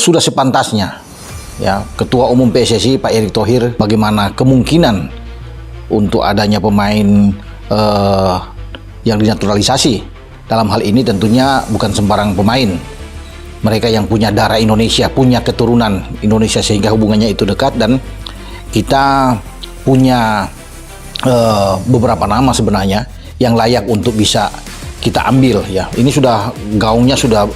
sudah sepantasnya ya Ketua Umum PSSI Pak Erick Thohir bagaimana kemungkinan untuk adanya pemain yang dinaturalisasi. Dalam hal ini tentunya bukan sembarang pemain, mereka yang punya darah Indonesia, punya keturunan Indonesia, sehingga hubungannya itu dekat. Dan kita punya beberapa nama sebenarnya yang layak untuk bisa kita ambil ya. Ini sudah gaungnya sudah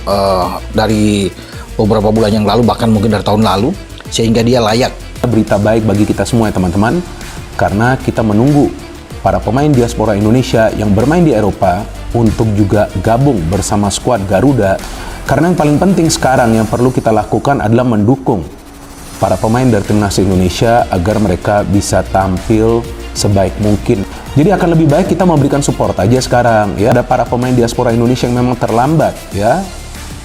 dari beberapa bulan yang lalu, bahkan mungkin dari tahun lalu, sehingga dia layak. Berita baik bagi kita semua ya teman-teman, karena kita menunggu para pemain diaspora Indonesia yang bermain di Eropa untuk juga gabung bersama skuad Garuda. Karena yang paling penting sekarang yang perlu kita lakukan adalah mendukung para pemain dari timnas Indonesia agar mereka bisa tampil sebaik mungkin. Jadi akan lebih baik kita memberikan support aja sekarang ya. Ada para pemain diaspora Indonesia yang memang terlambat ya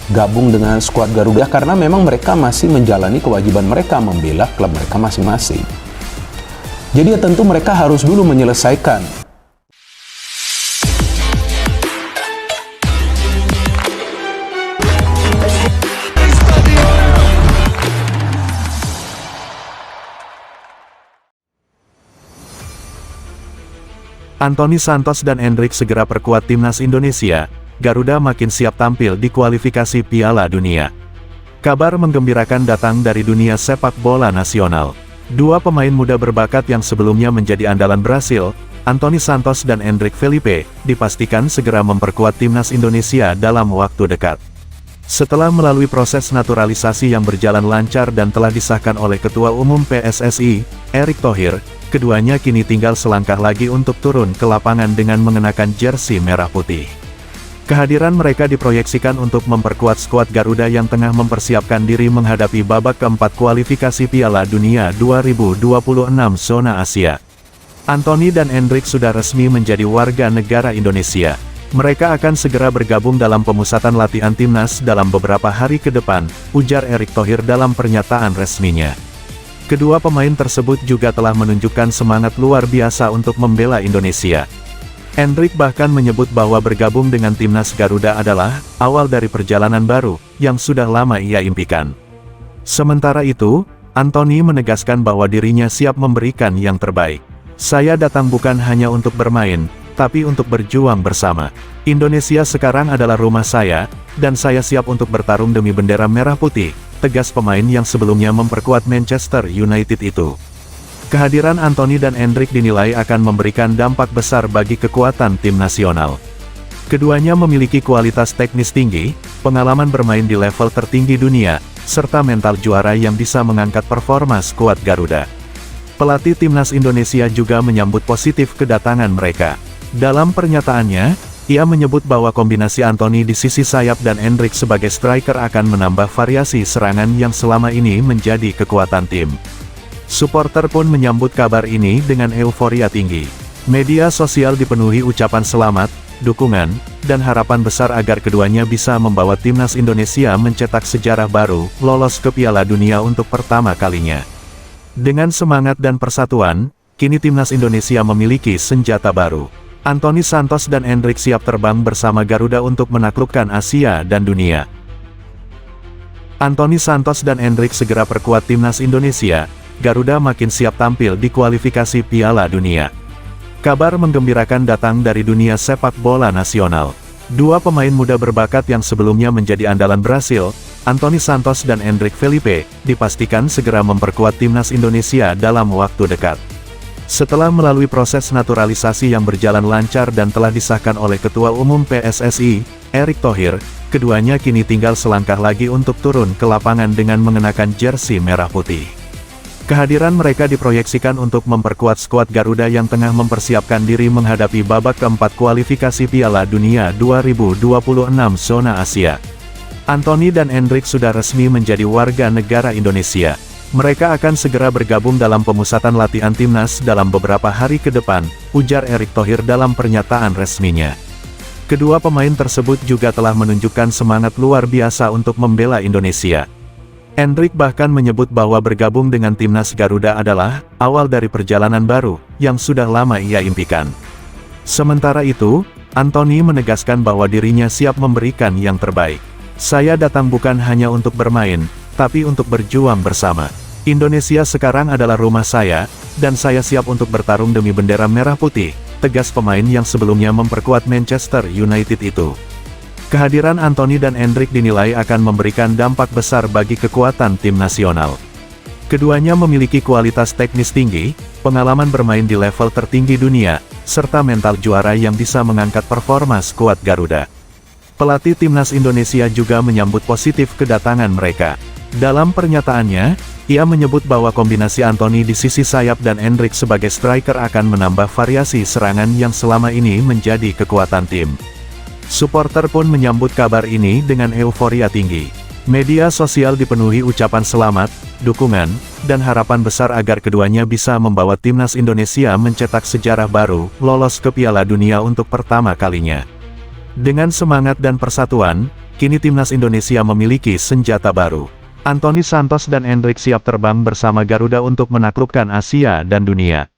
gabung dengan skuad Garuda karena memang mereka masih menjalani kewajiban mereka membela klub mereka masing-masing. Jadi ya tentu mereka harus dulu menyelesaikan. Anthony Santos dan Endrick segera perkuat timnas Indonesia. Garuda makin siap tampil di kualifikasi Piala Dunia. Kabar menggembirakan datang dari dunia sepak bola nasional. Dua pemain muda berbakat yang sebelumnya menjadi andalan Brasil, Anthony Santos dan Endrick Felipe, dipastikan segera memperkuat timnas Indonesia dalam waktu dekat. Setelah melalui proses naturalisasi yang berjalan lancar dan telah disahkan oleh Ketua Umum PSSI, Erick Thohir, keduanya kini tinggal selangkah lagi untuk turun ke lapangan dengan mengenakan jersey merah putih. Kehadiran mereka diproyeksikan untuk memperkuat skuad Garuda yang tengah mempersiapkan diri menghadapi babak keempat kualifikasi Piala Dunia 2026 zona Asia. Anthony dan Endrick sudah resmi menjadi warga negara Indonesia. Mereka akan segera bergabung dalam pemusatan latihan timnas dalam beberapa hari ke depan, ujar Erick Thohir dalam pernyataan resminya. Kedua pemain tersebut juga telah menunjukkan semangat luar biasa untuk membela Indonesia. Endrick bahkan menyebut bahwa bergabung dengan timnas Garuda adalah awal dari perjalanan baru yang sudah lama ia impikan. Sementara itu, Anthony menegaskan bahwa dirinya siap memberikan yang terbaik. Saya datang bukan hanya untuk bermain, tapi untuk berjuang bersama. Indonesia sekarang adalah rumah saya, dan saya siap untuk bertarung demi bendera merah putih, tegas pemain yang sebelumnya memperkuat Manchester United itu. Kehadiran Anthony dan Endrick dinilai akan memberikan dampak besar bagi kekuatan tim nasional. Keduanya memiliki kualitas teknis tinggi, pengalaman bermain di level tertinggi dunia, serta mental juara yang bisa mengangkat performa skuad Garuda. Pelatih timnas Indonesia juga menyambut positif kedatangan mereka. Dalam pernyataannya, ia menyebut bahwa kombinasi Anthony di sisi sayap dan Endrick sebagai striker akan menambah variasi serangan yang selama ini menjadi kekuatan tim. Supporter pun menyambut kabar ini dengan euforia tinggi. Media sosial dipenuhi ucapan selamat, dukungan, dan harapan besar agar keduanya bisa membawa timnas Indonesia mencetak sejarah baru, lolos ke Piala Dunia untuk pertama kalinya. Dengan semangat dan persatuan, kini timnas Indonesia memiliki senjata baru. Anthony Santos dan Endrick siap terbang bersama Garuda untuk menaklukkan Asia dan dunia. Anthony Santos dan Endrick segera perkuat timnas Indonesia. Garuda makin siap tampil di kualifikasi Piala Dunia. Kabar menggembirakan datang dari dunia sepak bola nasional. Dua pemain muda berbakat yang sebelumnya menjadi andalan Brasil, Anthony Santos dan Endrick Felipe, dipastikan segera memperkuat timnas Indonesia dalam waktu dekat. Setelah melalui proses naturalisasi yang berjalan lancar dan telah disahkan oleh Ketua Umum PSSI, Erick Thohir, keduanya kini tinggal selangkah lagi untuk turun ke lapangan dengan mengenakan jersey merah putih. Kehadiran mereka diproyeksikan untuk memperkuat skuad Garuda yang tengah mempersiapkan diri menghadapi babak keempat kualifikasi Piala Dunia 2026 zona Asia. Anthony dan Endrick sudah resmi menjadi warga negara Indonesia. Mereka akan segera bergabung dalam pemusatan latihan timnas dalam beberapa hari ke depan, ujar Erick Thohir dalam pernyataan resminya. Kedua pemain tersebut juga telah menunjukkan semangat luar biasa untuk membela Indonesia. Endrick bahkan menyebut bahwa bergabung dengan timnas Garuda adalah awal dari perjalanan baru yang sudah lama ia impikan. Sementara itu, Anthony menegaskan bahwa dirinya siap memberikan yang terbaik. Saya datang bukan hanya untuk bermain, tapi untuk berjuang bersama. Indonesia sekarang adalah rumah saya, dan saya siap untuk bertarung demi bendera merah putih, tegas pemain yang sebelumnya memperkuat Manchester United itu. Kehadiran Anthony dan Endrick dinilai akan memberikan dampak besar bagi kekuatan tim nasional. Keduanya memiliki kualitas teknis tinggi, pengalaman bermain di level tertinggi dunia, serta mental juara yang bisa mengangkat performa skuad Garuda. Pelatih timnas Indonesia juga menyambut positif kedatangan mereka. Dalam pernyataannya, ia menyebut bahwa kombinasi Anthony di sisi sayap dan Endrick sebagai striker akan menambah variasi serangan yang selama ini menjadi kekuatan tim. Supporter pun menyambut kabar ini dengan euforia tinggi. Media sosial dipenuhi ucapan selamat, dukungan, dan harapan besar agar keduanya bisa membawa timnas Indonesia mencetak sejarah baru, lolos ke Piala Dunia untuk pertama kalinya. Dengan semangat dan persatuan, kini timnas Indonesia memiliki senjata baru. Anthony Santos dan Endrick siap terbang bersama Garuda untuk menaklukkan Asia dan dunia.